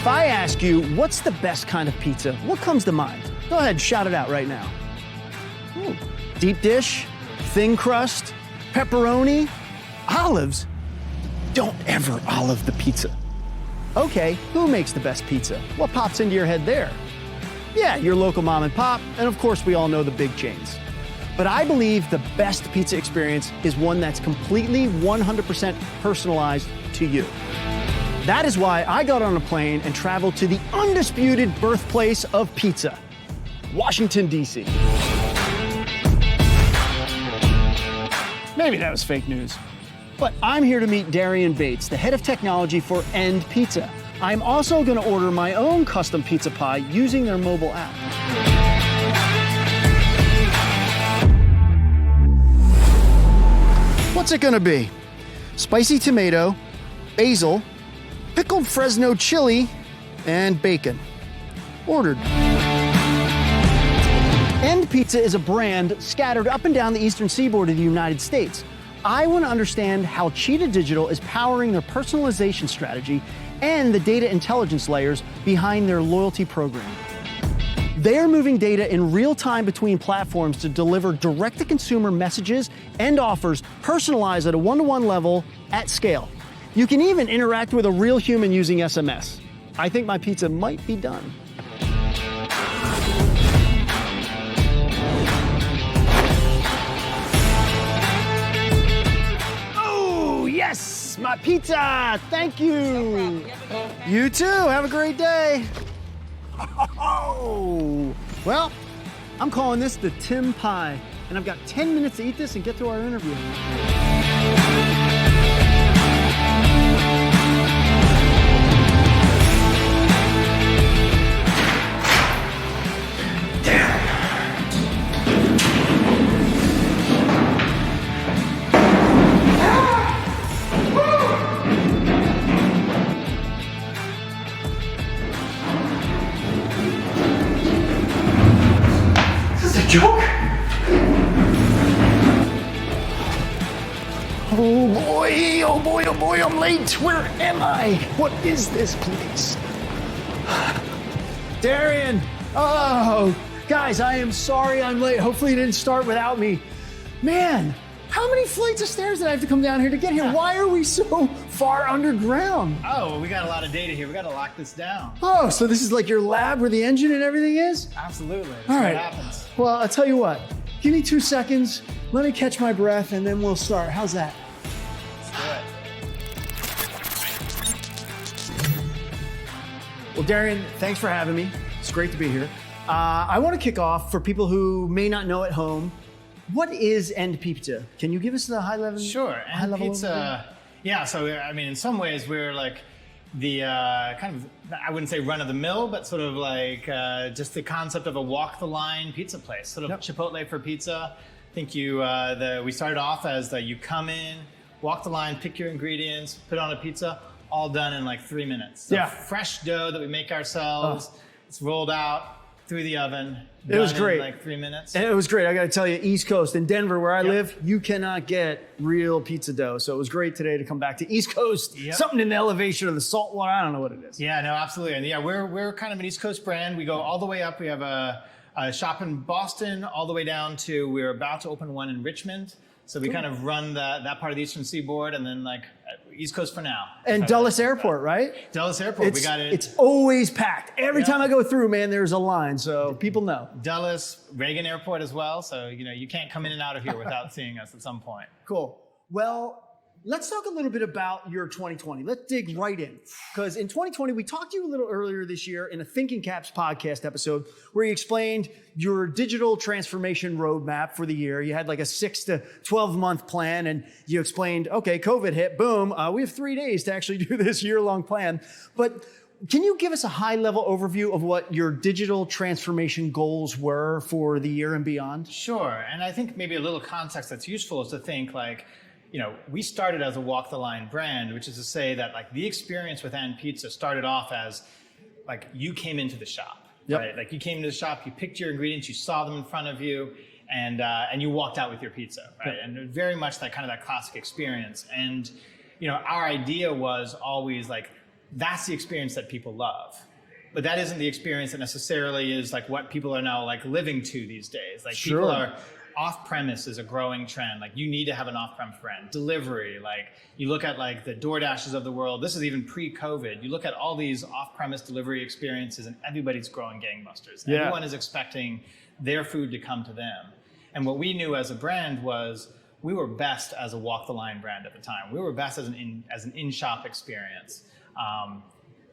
If I ask you, what's the best kind of pizza, what comes to mind? Go ahead, shout it out right now. Ooh, deep dish, thin crust, pepperoni, olives. Don't ever olive the pizza. Okay, who makes the best pizza? What pops into your head there? Yeah, your local mom and pop, and of course we all know the big chains. But I believe the best pizza experience is one that's completely 100% personalized to you. That is why I got on a plane and traveled to the undisputed birthplace of pizza, Washington, D.C. Maybe that was fake news. But I'm here to meet Darien Bates, the head of technology for End Pizza. I'm also gonna order my own custom pizza pie using their mobile app. What's it gonna be? Spicy tomato, basil, pickled Fresno chili, and bacon. Ordered. End Pizza is a brand scattered up and down the eastern seaboard of the United States. I want to understand how Cheetah Digital is powering their personalization strategy and the data intelligence layers behind their loyalty program. They are moving data in real time between platforms to deliver direct-to-consumer messages and offers personalized at a one-to-one level at scale. You can even interact with a real human using SMS. I think my pizza might be done. Oh, yes, my pizza. Thank you. No problem. You too. Have a great day. Oh, well, I'm calling this the Tim Pie, and I've got 10 minutes to eat this and get to our interview. Joke? Oh boy, oh boy, oh boy, I'm late. Where am I? What is this place? Darien! Oh, guys, I am sorry I'm late. Hopefully you didn't start without me. Man, how many flights of stairs did I have to come down here to get here? Why are we so far underground? Oh, well, we got a lot of data here. We got to lock this down. Oh, so this is like your lab where the engine and everything is? Absolutely. That's All what right. happens. Well, I'll tell you what. Give me 2 seconds. Let me catch my breath, and then we'll start. How's that? Let's do it. Well, Darien, thanks for having me. It's great to be here. I want to kick off for people who may not know at home. What is End Pizza? Can you give us the high level? Sure. End Pizza. Yeah. So I mean, in some ways, we're like the kind of, I wouldn't say run of the mill, but sort of like just the concept of a walk the line pizza place, sort of Chipotle for pizza. I think we started off as you come in, walk the line, pick your ingredients, put on a pizza, all done in like 3 minutes. So fresh dough that we make ourselves. It's rolled out through the oven. It was great. In like 3 minutes. And it was great. I got to tell you, East Coast in Denver, where I live, you cannot get real pizza dough. So it was great today to come back to East Coast. Something in the elevation of the salt water. I don't know what it is. Yeah, no, absolutely. And yeah, we're kind of an East Coast brand. We go all the way up. We have a shop in Boston, all the way down to, we're about to open one in Richmond. So we kind of run that part of the Eastern Seaboard, and then like East Coast for now. And Dulles Airport, right? Dulles Airport, we got it. It's always packed. Every time I go through, man, there's a line. So people know. Dulles, Reagan Airport as well. So, you can't come in and out of here without seeing us at some point. Cool. Well, let's talk a little bit about your 2020. Let's dig right in. Because in 2020, we talked to you a little earlier this year in a Thinking Caps podcast episode where you explained your digital transformation roadmap for the year. You had like a 6 to 12 month plan, and you explained, okay, COVID hit, boom, we have 3 days to actually do this year-long plan. But can you give us a high-level overview of what your digital transformation goals were for the year and beyond? Sure. And I think maybe a little context that's useful is to think like, we started as a walk the line brand, which is to say that like the experience with End Pizza started off as like you came into the shop, right? Like you came to the shop, you picked your ingredients, you saw them in front of you, and you walked out with your pizza, right? And very much that kind of that classic experience. And our idea was always like, that's the experience that people love. But that isn't the experience that necessarily is like what people are now like living to these days. Like people are, off-premise is a growing trend. Like you need to have an off-premise brand. Delivery, like you look at like the DoorDashes of the world, this is even pre-COVID. You look at all these off-premise delivery experiences and everybody's growing gangbusters. Yeah. Everyone is expecting their food to come to them. And what we knew as a brand was we were best as a walk the line brand at the time. We were best as an in-shop experience.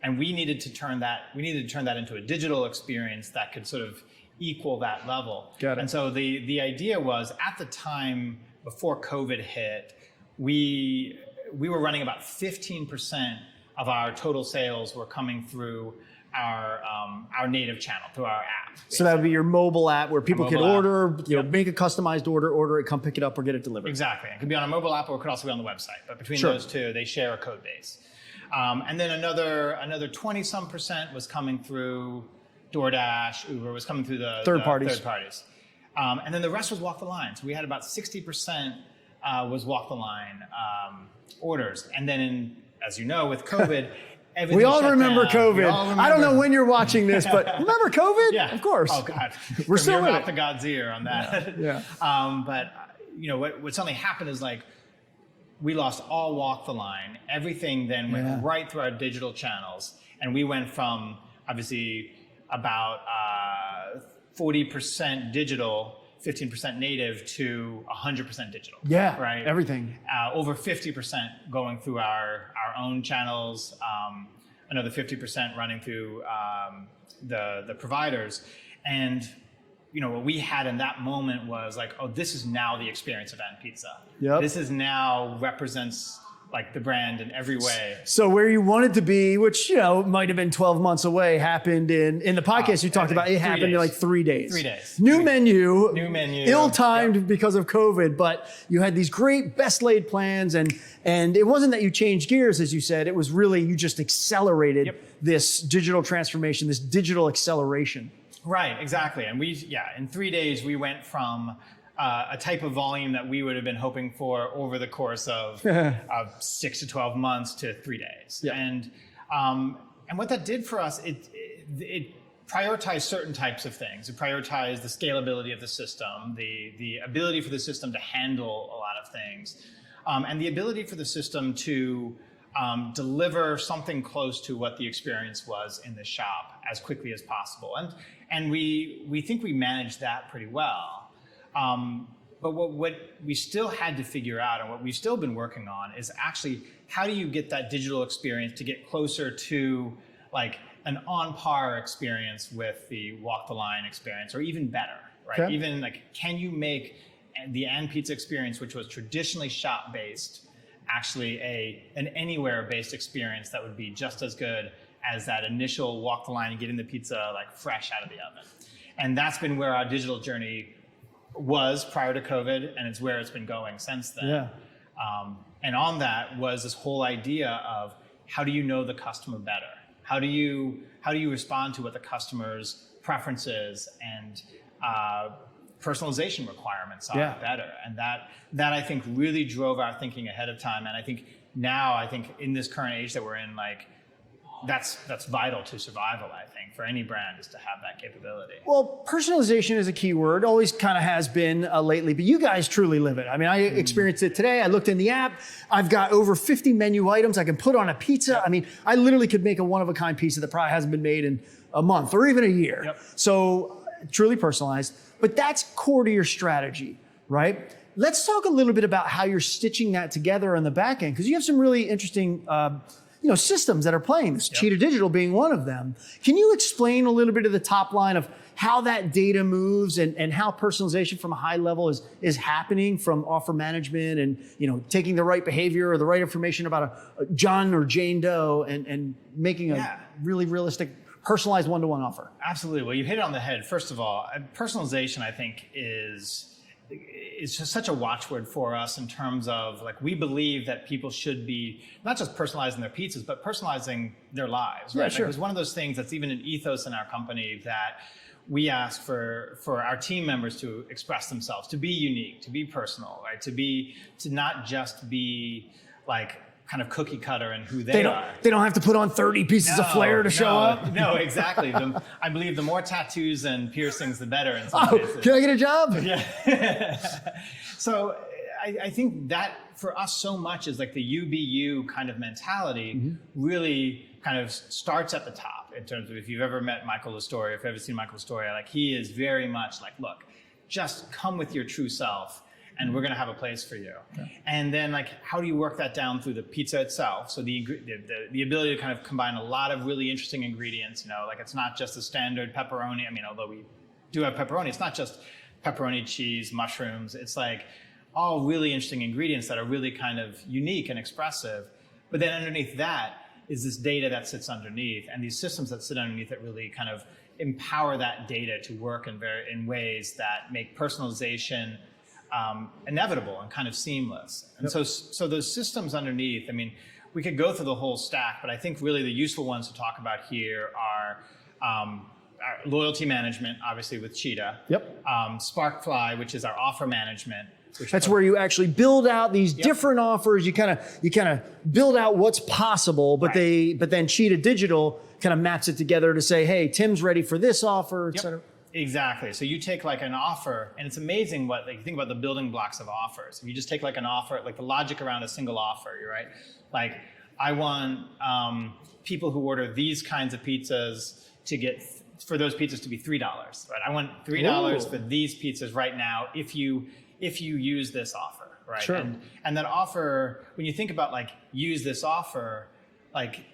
And we needed to turn that into a digital experience that could sort of equal that level. Got it. And so the idea was, at the time before COVID hit, we were running about 15% of our total sales were coming through our native channel, through our app. Basically. So that would be your mobile app where people could order, you know, make a customized order it, come pick it up or get it delivered. Exactly. It could be on a mobile app or it could also be on the website. But between those two, they share a code base. And then another 20-some% was coming through DoorDash, Uber, was coming through the third parties. And then the rest was walk the line. So we had about 60% was walk the line orders. And then, as you know, with COVID, everything we all shut remember down. COVID. We all remember. I don't know when you're watching this, but remember COVID? Yeah. Of course. Oh, God. We're still in your mouth it. to God's ear on that. Yeah. But, you know, what suddenly happened is like, we lost all walk the line. Everything then went right through our digital channels. And we went from, obviously, about 40% digital, 15% native to 100% digital. Yeah, right. Everything. Over 50% going through our own channels, another 50% running through the providers. And you know, what we had in that moment was like, oh, this is now the experience of Ant Pizza. Yep. This is now represents like the brand in every way. So where you wanted to be, which, you know, might have been 12 months away, happened in the podcast you talked about, it happened in like 3 days. 3 days. New menu. Ill-timed because of COVID, but you had these great best laid plans and it wasn't that you changed gears, as you said, it was really, you just accelerated this digital transformation, this digital acceleration. Right, exactly. And in 3 days, we went from a type of volume that we would have been hoping for over the course of 6 to 12 months to 3 days. Yeah. And what that did for us, it prioritized certain types of things. It prioritized the scalability of the system, the ability for the system to handle a lot of things, and the ability for the system to deliver something close to what the experience was in the shop as quickly as possible. And we think we managed that pretty well. But what we still had to figure out and what we've still been working on is actually how do you get that digital experience to get closer to like an on par experience with the walk the line experience or even better, right? Okay. Even like, can you make the Ant Pizza experience, which was traditionally shop based, actually an anywhere based experience that would be just as good as that initial walk the line and getting the pizza like fresh out of the oven. And that's been where our digital journey was prior to COVID, and it's where it's been going since then. Yeah. And on that was this whole idea of how do you know the customer better? How do you respond to what the customer's preferences and personalization requirements are better? And that I think really drove our thinking ahead of time. And I think now, in this current age that we're in, like that's vital to survival, I think, for any brand is to have that capability. Well, personalization is a key word, always kind of has been lately, but you guys truly live it. I mean, I experienced it today. I looked in the app. I've got over 50 menu items I can put on a pizza. I mean, I literally could make a one-of-a-kind pizza that probably hasn't been made in a month or even a year. Yep. So truly personalized, but that's core to your strategy, right? Let's talk a little bit about how you're stitching that together on the back end, because you have some really interesting systems that are playing this, Cheetah Digital being one of them. Can you explain a little bit of the top line of how that data moves and how personalization from a high level is happening from offer management and taking the right behavior or the right information about a John or Jane Doe and making a really realistic, personalized one-to-one offer? Absolutely. Well, you hit it on the head. First of all, personalization, I think, is just such a watchword for us in terms of like we believe that people should be not just personalizing their pizzas, but personalizing their lives. Right? Yeah, sure. Like, it's one of those things that's even an ethos in our company that we ask for our team members to express themselves, to be unique, to be personal, right? To not just be like kind of cookie cutter in who they are. They don't have to put on 30 pieces of flair to show up. No, exactly. I believe the more tattoos and piercings, the better in some cases. Can I get a job? Yeah. So I think that for us so much is like the UBU kind of mentality really kind of starts at the top in terms of if you've ever met Michael Lastoria, if you've ever seen Michael Lastoria, like he is very much like, look, just come with your true self and we're going to have a place for you. Okay. And then like, how do you work that down through the pizza itself? So the ability to kind of combine a lot of really interesting ingredients, like it's not just a standard pepperoni. I mean, although we do have pepperoni, it's not just pepperoni, cheese, mushrooms. It's like all really interesting ingredients that are really kind of unique and expressive. But then underneath that is this data that sits underneath and these systems that sit underneath that really kind of empower that data to work in ways that make personalization inevitable and kind of seamless. And so those systems underneath, I mean, we could go through the whole stack, but I think really the useful ones to talk about here are our loyalty management, obviously with Cheetah. Sparkfly, which is our offer management. That's where you actually build out these different offers. You kind of build out what's possible, but then Cheetah Digital kind of maps it together to say, hey, Tim's ready for this offer, et cetera. Exactly. So you take like an offer, and it's amazing what you think about the building blocks of offers. If you just take like an offer, like the logic around a single offer, you're right. Like I want people who order these kinds of pizzas to get for those pizzas to be $3. Right. I want $3 for these pizzas right now. If you use this offer, right? Sure. And that offer, when you think about like use this offer, like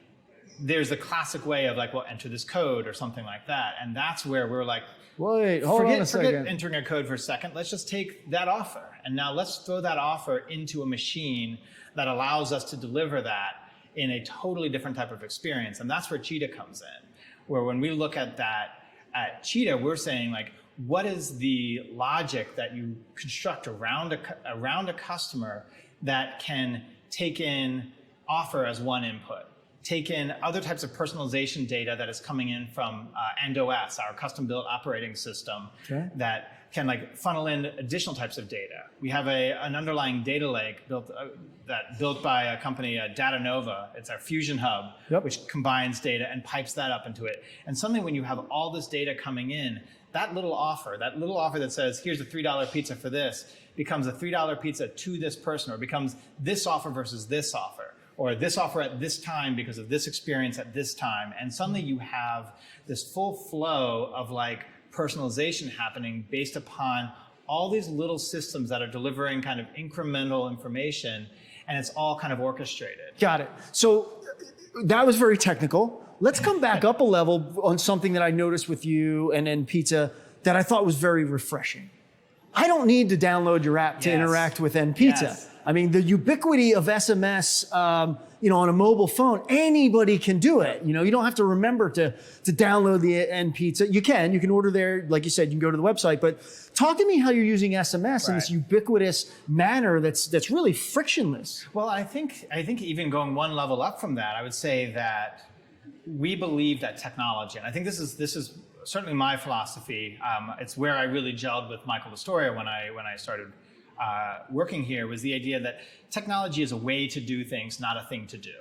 there's a classic way of like, well, enter this code or something like that. And that's where we're like, wait, hold on a second. Forget entering a code for a second. Let's just take that offer. And now let's throw that offer into a machine that allows us to deliver that in a totally different type of experience. And that's where Cheetah comes in, where when we look at that at Cheetah, we're saying like, what is the logic that you construct around a customer that can take in offer as one input, take in other types of personalization data that is coming in from EndOS, our custom-built operating system, that can like funnel in additional types of data. We have an underlying data lake built by a company, Datanova. It's our Fusion Hub, which combines data and pipes that up into it. And suddenly when you have all this data coming in, that little offer that says, here's a $3 pizza for this, becomes a $3 pizza to this person, or becomes this offer versus this offer, or this offer at this time because of this experience at this time. And suddenly you have this full flow of like personalization happening based upon all these little systems that are delivering kind of incremental information, and it's all kind of orchestrated. Got it. So that was very technical. Let's come back up a level on something that I noticed with you and Pizza that I thought was very refreshing. I don't need to download your app to interact with NPizza. Yes. I mean, the ubiquity of SMS, on a mobile phone, anybody can do it. You don't have to remember to download the NPizza. You can order there, like you said, you can go to the website. But talk to me how you're using SMS in this ubiquitous manner that's really frictionless. Well, I think even going one level up from that, I would say that we believe that technology, and I think this is certainly my philosophy. It's where I really gelled with Michael Lastoria when I started working here, was the idea that technology is a way to do things, not a thing to do.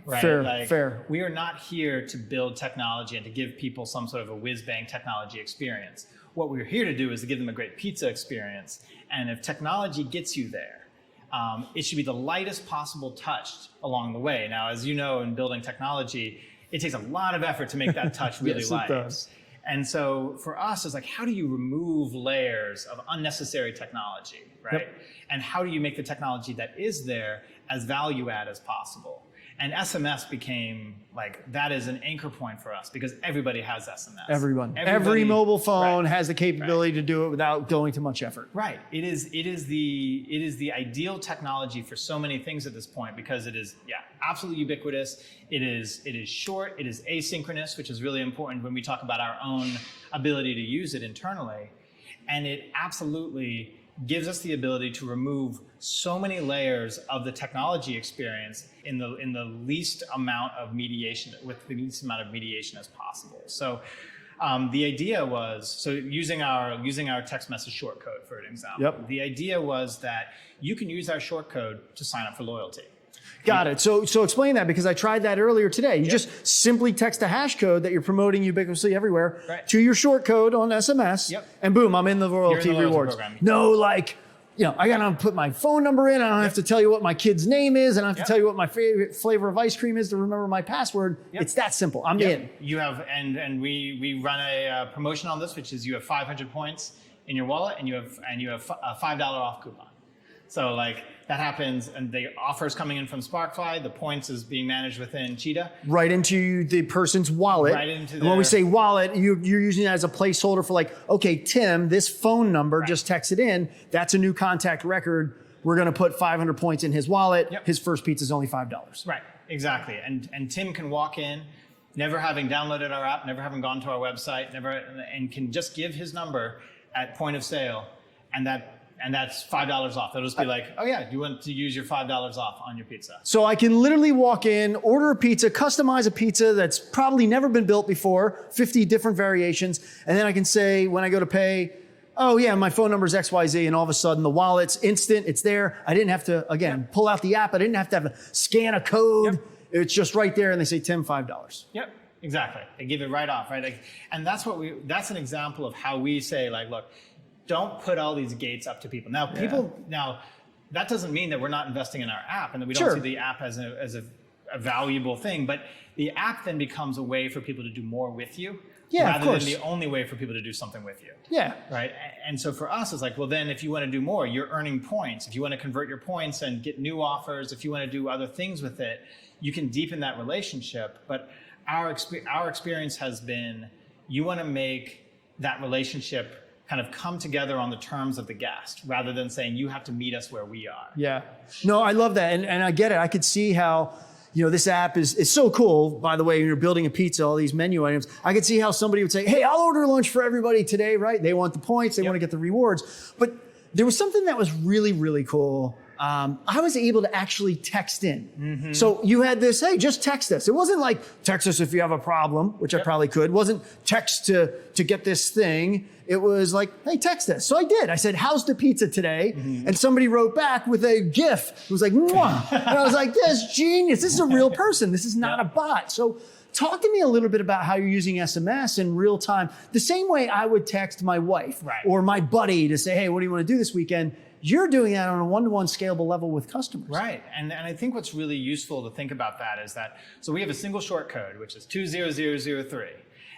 Right? Fair. We are not here to build technology and to give people some sort of a whiz-bang technology experience. What we're here to do is to give them a great pizza experience. And if technology gets you there, it should be the lightest possible touch along the way. Now, as you know, in building technology, it takes a lot of effort to make that touch really light. It does. And so for us, it's like, how do you remove layers of unnecessary technology, right? And how do you make the technology that is there as value add as possible? And SMS became like, that is an anchor point for us because everybody has SMS. Every mobile phone has the capability to do it without going to much effort. Right. It is the ideal technology for so many things at this point because it is, absolutely ubiquitous. It is short. It is asynchronous, which is really important when we talk about our own ability to use it internally. And it absolutely gives us the ability to remove so many layers of the technology experience in the least amount of mediation, with the least amount of mediation as possible. So the idea was, using our text message shortcode for an example, the idea was that you can use our shortcode to sign up for loyalty. Got it. So explain that, because I tried that earlier today. You just simply text a hash code that you're promoting ubiquitously everywhere to your short code on SMS, and boom, I'm in the loyalty rewards. No, like, I gotta put my phone number in. I don't have to tell you what my kid's name is. I don't have to tell you what my favorite flavor of ice cream is to remember my password. It's that simple. I'm in. You have, and we run a promotion on this, which is you have 500 points in your wallet, and you have a $5 off coupon. So like that happens, and the offer is coming in from Sparkfly. The points is being managed within Cheetah. Right into the person's wallet. Right into and when we say wallet, you're using that as a placeholder for like, okay, Tim, this phone number, just text it in. That's a new contact record. We're going to put 500 points in his wallet. His first pizza is only $5. Right, exactly. And Tim can walk in, never having downloaded our app, never having gone to our website, and can just give his number at point of sale, and that's $5 off. It'll just be like, oh yeah, you want to use your $5 off on your pizza. So I can literally walk in, order a pizza, customize a pizza that's probably never been built before, 50 different variations, and then I can say when I go to pay, oh yeah, my phone number is XYZ, and all of a sudden the wallet's instant, it's there. I didn't have to, again, pull out the app. I didn't have to scan a code. It's just right there, and they say, Tim, $5. Yep. Exactly. They give it right off, right? Like, and that's an example of how we say, like, look, don't put all these gates up to people. Now, now that doesn't mean that we're not investing in our app and that we don't see the app as a valuable thing, but the app then becomes a way for people to do more with you rather than the only way for people to do something with you. Yeah. Right. And so for us, it's like, well, then if you want to do more, you're earning points. If you want to convert your points and get new offers, if you want to do other things with it, you can deepen that relationship. But our experience has been, you want to make that relationship kind of come together on the terms of the guest, rather than saying you have to meet us where we are. Yeah. No, I love that. And I get it. I could see how, this app is so cool. By the way, when you're building a pizza, all these menu items, I could see how somebody would say, hey, I'll order lunch for everybody today, right? They want the points. They want to get the rewards. But there was something that was really, really cool. I was able to actually text in. So you had this, hey, just text us. It wasn't like text us if you have a problem, which I probably could. It wasn't text to get this thing. It was like, hey, text us. So I did. I said, how's the pizza today? And somebody wrote back with a GIF. It was like, mwah. And I was like, that's genius. This is a real person. This is not a bot. So talk to me a little bit about how you're using SMS in real time. The same way I would text my wife or my buddy to say, hey, what do you want to do this weekend? You're doing that on a one-to-one scalable level with customers. Right. And I think what's really useful to think about that is that, so we have a single short code, which is 20003.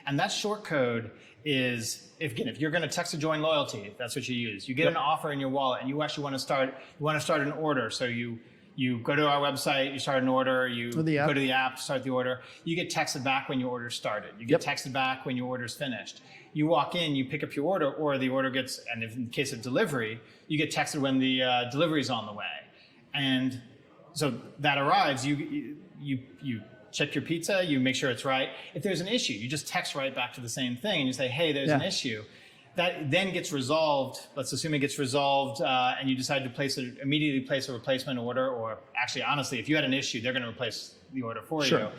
And that short code is, if you're going to text to join loyalty, that's what you use. You get an offer in your wallet and you actually want to start an order. So you go to our website, you start an order, you go to the app, start the order. You get texted back when your order started. You get texted back when your order's finished. You walk in, you pick up your order, or the order gets, and if in case of delivery, you get texted when the delivery's on the way. And so that arrives, you check your pizza, you make sure it's right. If there's an issue, you just text right back to the same thing and you say, hey, there's an issue. That then gets resolved. Let's assume it gets resolved and you decide to immediately place a replacement order, or actually, honestly, if you had an issue, they're going to replace the order for you.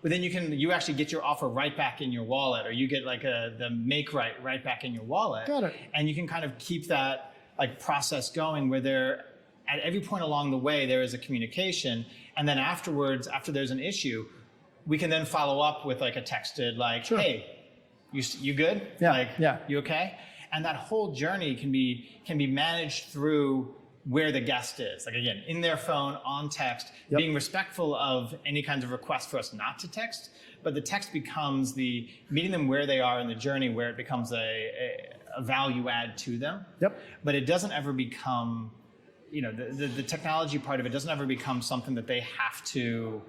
But then you actually get your offer right back in your wallet, or you get like the make right back in your wallet. Got it. And you can kind of keep that like process going where at every point along the way, there is a communication. And then afterwards, after there's an issue, we can then follow up with like a texted like, hey, you good? You okay? And that whole journey can be managed through where the guest is. Like again, in their phone, on text, being respectful of any kinds of requests for us not to text, but the text becomes the meeting them where they are in the journey, where it becomes a value add to them. But it doesn't ever become, the technology part of it doesn't ever become something that they have to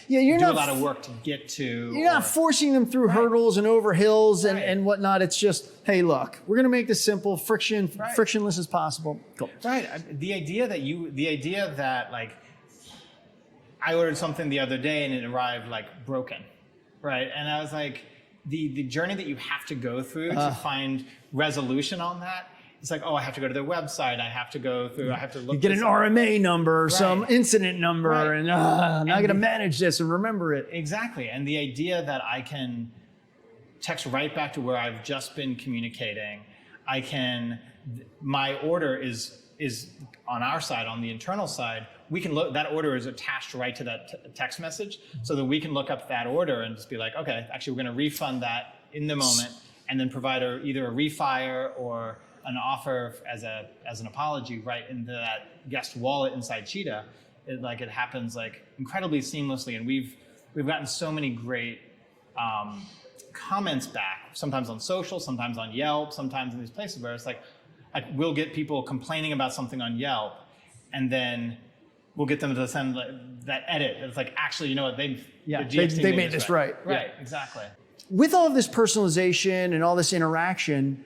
do a lot of work to get to. You're not forcing them through hurdles and over hills and whatnot. It's just, hey, look, we're going to make this simple, frictionless as possible. Cool. Right. The idea that like, I ordered something the other day and it arrived like broken, right? And I was like, the journey that you have to go through to find resolution on that. It's like, oh, I have to go to their website. I have to go through, I have to look. You get an RMA number, some incident number, and now I got to manage this and remember it. Exactly. And the idea that I can text right back to where I've just been communicating, my order is is on our side, on the internal side, we can look, that order is attached right to that text message, so that we can look up that order and just be like, okay, actually we're going to refund that in the moment, and then provide either a refire or an offer as an apology right into that guest wallet inside Cheetah. It happens like incredibly seamlessly, and we've gotten so many great comments back, sometimes on social, sometimes on Yelp, sometimes in these places where it's like we'll get people complaining about something on Yelp, and then we'll get them to send that edit. It's like, actually, you know what, they made this right. Right, exactly. With all of this personalization and all this interaction,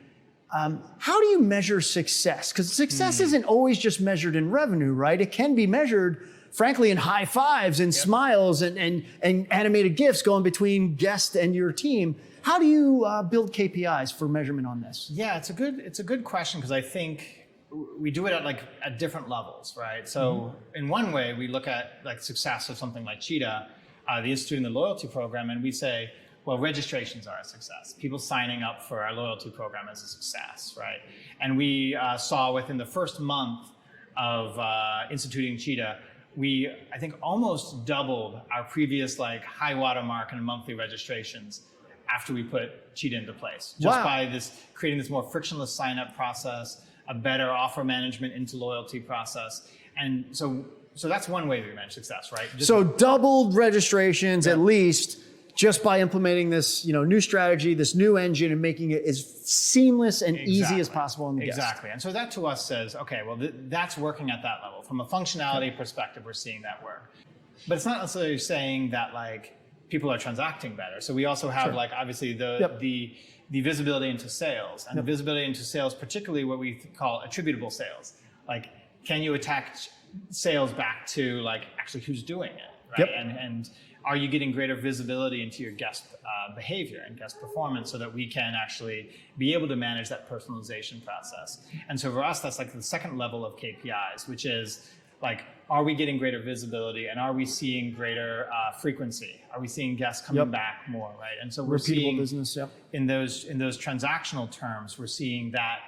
how do you measure success? Because success isn't always just measured in revenue, right? It can be measured, frankly, in high fives and smiles and animated GIFs going between guest and your team. How do you build KPIs for measurement on this? Yeah, it's a good question, because I think we do it at different levels, right? So in one way, we look at success of something like Cheetah, the Institute and the loyalty program, and we say, well, registrations are a success. People signing up for our loyalty program is a success, right? And we saw within the first month of instituting Cheetah, we, I think, almost doubled our previous high water mark in monthly registrations after we put Cheetah into place. Just by creating this more frictionless sign-up process, a better offer management into loyalty process. And so that's one way we manage success, right? So doubled registrations at least, just by implementing this, new strategy, this new engine, and making it as seamless and easy as possible on the guest. Exactly. And so that to us says, okay, well, that's working at that level. From a functionality perspective, we're seeing that work. But it's not necessarily saying that people are transacting better. So we also have obviously the visibility into sales, and the visibility into sales, particularly what we call attributable sales. Can you attach sales back to actually who's doing it, right? And are you getting greater visibility into your guest behavior and guest performance, so that we can actually be able to manage that personalization process? And so for us, that's the second level of KPIs, which is are we getting greater visibility, and are we seeing greater frequency? Are we seeing guests coming back more, right? And so we're seeing business, in those transactional terms, we're seeing that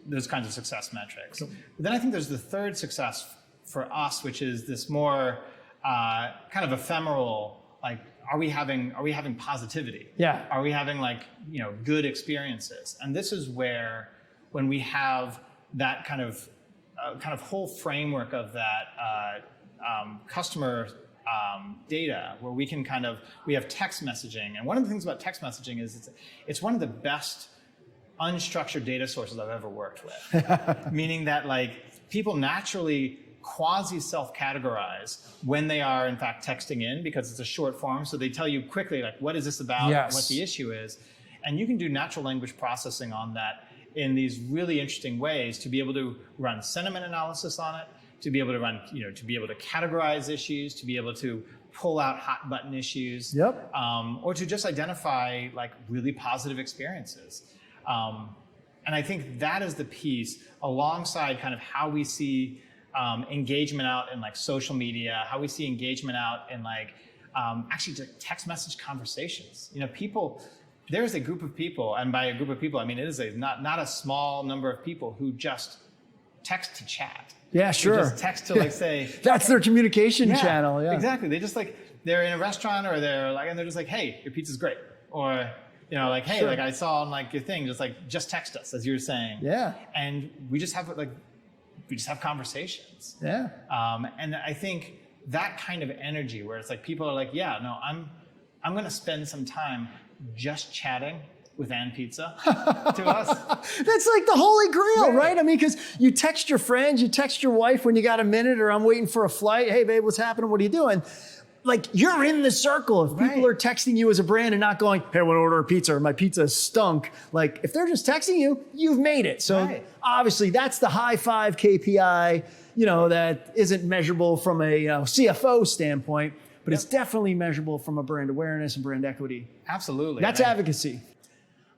those kinds of success metrics. But then I think there's the third success for us, which is this more kind of ephemeral, are we having positivity? Yeah. Are we having good experiences? And this is where, when we have that kind of whole framework of that customer data, where we can we have text messaging. And one of the things about text messaging is it's one of the best unstructured data sources I've ever worked with. Meaning that people naturally quasi-self-categorize when they are in fact texting in, because it's a short form, so they tell you quickly what is this about, what the issue is, and you can do natural language processing on that in these really interesting ways to be able to run sentiment analysis on it, to be able to run, to be able to categorize issues, to be able to pull out hot button issues, or to just identify really positive experiences. And I think that is the piece, alongside how we see engagement out in social media, how we see engagement out in actually just text message conversations. There's a group of people, and by a group of people, I mean it is not a small number of people who just text to chat. Yeah, sure. Who just text to say that's their communication channel. Yeah, exactly. They just they're in a restaurant, or they're and they're just hey, your pizza's great, or hey, I saw on your thing, just text us, as you were saying. Yeah. And we just have conversations. Yeah. And I think that kind of energy, where it's people are I'm going to spend some time just chatting with Ann Pizza to us. That's the holy grail, right? I mean, because you text your friends, you text your wife when you got a minute, or I'm waiting for a flight. Hey, babe, what's happening? What are you doing? You're in the circle. If people are texting you as a brand and not going, hey, I want to order a pizza, or my pizza stunk. If they're just texting you, you've made it. So obviously that's the high five KPI, that isn't measurable from a CFO standpoint, but it's definitely measurable from a brand awareness and brand equity. Absolutely. That's advocacy.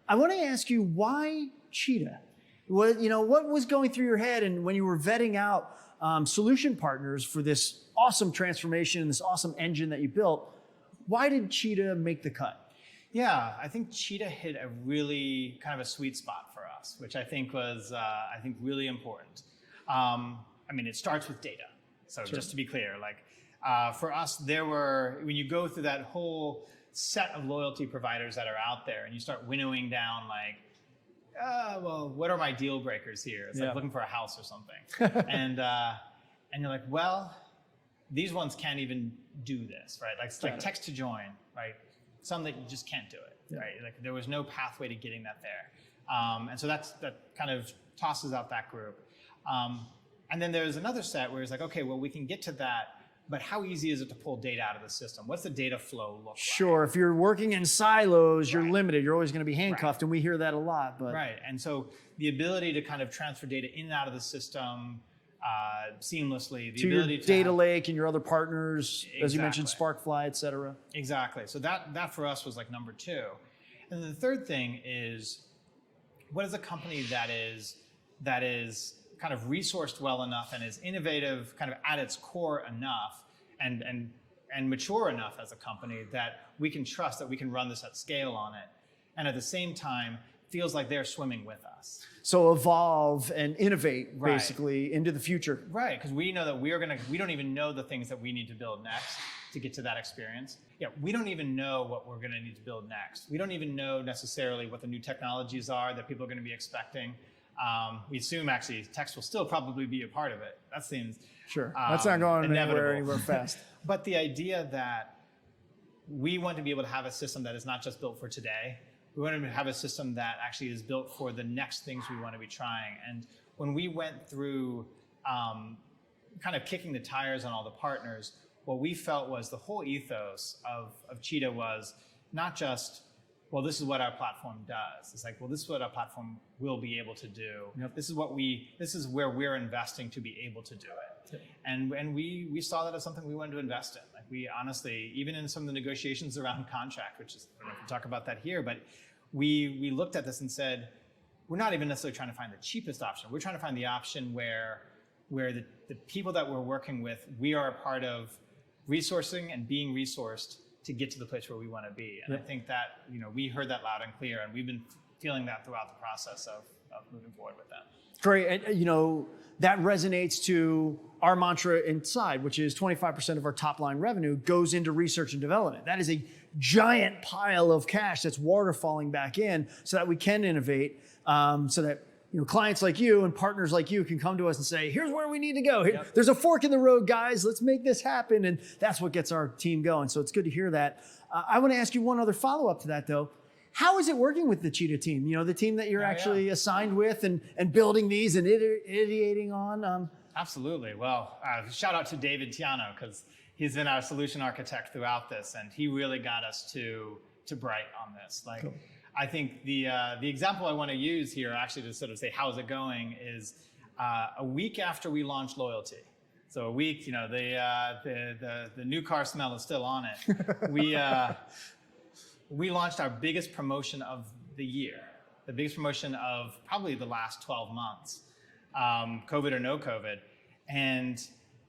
I want to ask you, why Cheetah? What was going through your head, and when you were vetting out solution partners for this awesome transformation and this awesome engine that you built, why did Cheetah make the cut? Yeah, I think Cheetah hit a really kind of a sweet spot for us, which I think was really important. I mean, it starts with data. So just to be clear, like for us, when you go through that whole set of loyalty providers that are out there and you start winnowing down like, well, what are my deal breakers here? It's like looking for a house or something. and you're like, well, these ones can't even do this, right? Like text to join, right? Some that you just can't do it, right? Like there was no pathway to getting that there. And so that kind of tosses out that group. And then there's another set where it's like, okay, well, we can get to that, but how easy is it to pull data out of the system? What's the data flow look like? Sure, if you're working in silos, you're limited. You're always going to be handcuffed, and we hear that a lot. But Right, and so the ability to kind of transfer data in and out of the system seamlessly, the ability your to data lake and your other partners, as you mentioned, Sparkfly, et cetera. Exactly, so that for us was like number two. And then the third thing is, what is a company that is kind of resourced well enough and is innovative kind of at its core enough and mature enough as a company that we can trust that we can run this at scale on it, and at the same time feels like they're swimming with us. So evolve and innovate basically into the future. Right, because we know that we don't even know the things that we need to build next to get to that experience. Yeah, we don't even know what we're gonna need to build next. We don't even know necessarily what the new technologies are that people are gonna be expecting. We assume actually text will still probably be a part of it. That seems sure. That's not going anywhere fast. But the idea that we want to be able to have a system that is not just built for today. We want to have a system that actually is built for the next things we want to be trying. And when we went through kind of kicking the tires on all the partners, what we felt was the whole ethos of Cheetah was not just, well, this is what our platform does. It's like, well, this is what our platform will be able to do. Yep. This is where we're investing to be able to do it. Yep. And we saw that as something we wanted to invest in. Like we honestly, even in some of the negotiations around contract, which is, I don't know if we talk about that here, but we looked at this and said, we're not even necessarily trying to find the cheapest option. We're trying to find the option where the people that we're working with, we are a part of resourcing and being resourced to get to the place where we want to be. And I think that, we heard that loud and clear, and we've been feeling that throughout the process of moving forward with that. Great. And, that resonates to our mantra inside, which is 25% of our top line revenue goes into research and development. That is a giant pile of cash that's waterfalling back in so that we can innovate, so that clients like you and partners like you can come to us and say, here's where we need to go. There's a fork in the road, guys. Let's make this happen. And that's what gets our team going. So it's good to hear that. I want to ask you one other follow-up to that, though. How is it working with the Cheetah team? The team that you're actually assigned with and building these and ideating on? Absolutely. Well, shout out to David Tiano, because he's been our solution architect throughout this, and he really got us to Bright on this. Like, cool. I think the example I want to use here, actually, to sort of say how's it going, is a week after we launched Loyalty. So a week, the new car smell is still on it. We launched our biggest promotion of the year, the biggest promotion of probably the last 12 months, COVID or no COVID, and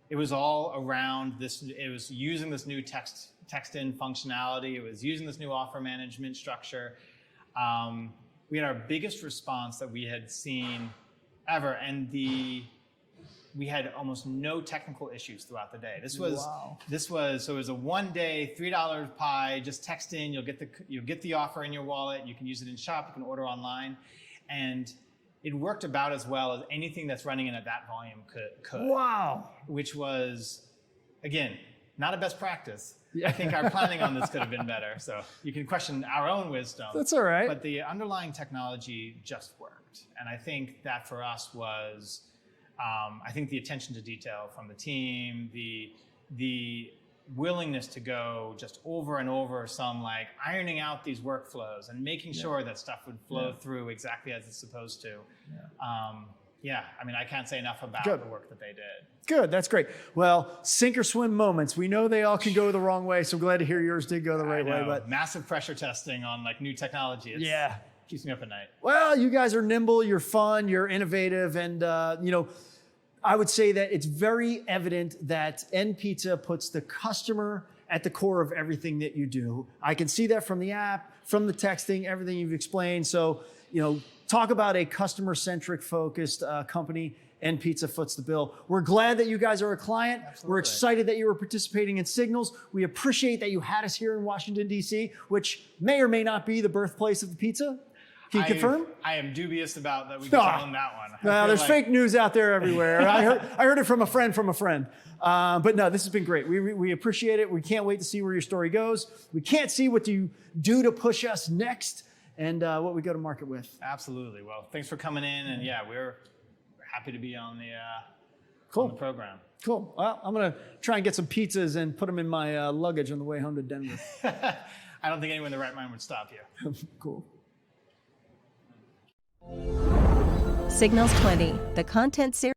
it was all around this. It was using this new text-in functionality. It was using this new offer management structure. We had our biggest response that we had seen ever, and we had almost no technical issues throughout the day. It was a 1 day, $3 pie, just text in, you'll get the offer in your wallet, you can use it in shop, you can order online. And it worked about as well as anything that's running in at that volume could. Wow. Which was, again, not a best practice. I think our planning on this could have been better. So you can question our own wisdom. That's all right. But the underlying technology just worked. And I think that for us was, I think the attention to detail from the team, the willingness to go just over and over some like ironing out these workflows and making sure that stuff would flow through exactly as it's supposed to. I mean, I can't say enough about the work that they did. Good, that's great. Well, sink or swim moments. We know they all can go the wrong way, so I'm glad to hear yours did go the right way. But massive pressure testing on like new technology. Keeps me up at night. Well, you guys are nimble, you're fun, you're innovative, and I would say that it's very evident that NPizza puts the customer at the core of everything that you do. I can see that from the app, from the texting, everything you've explained. So, Talk about a customer-centric focused company, and pizza foots the bill. We're glad that you guys are a client. Absolutely. We're excited that you were participating in Signals. We appreciate that you had us here in Washington, D.C., which may or may not be the birthplace of the pizza. Can you confirm? I am dubious about that we can tell them that one. Well, there's fake news out there everywhere. I heard it from a friend. But no, this has been great. We appreciate it. We can't wait to see where your story goes. We can't see what you do to push us next and what we go to market with. Absolutely. Well, thanks for coming in. And yeah, we're happy to be on the, Cool. on the program. Cool. Well, I'm going to try and get some pizzas and put them in my luggage on the way home to Denver. I don't think anyone in their right mind would stop you. Cool. Signals 20, the content series.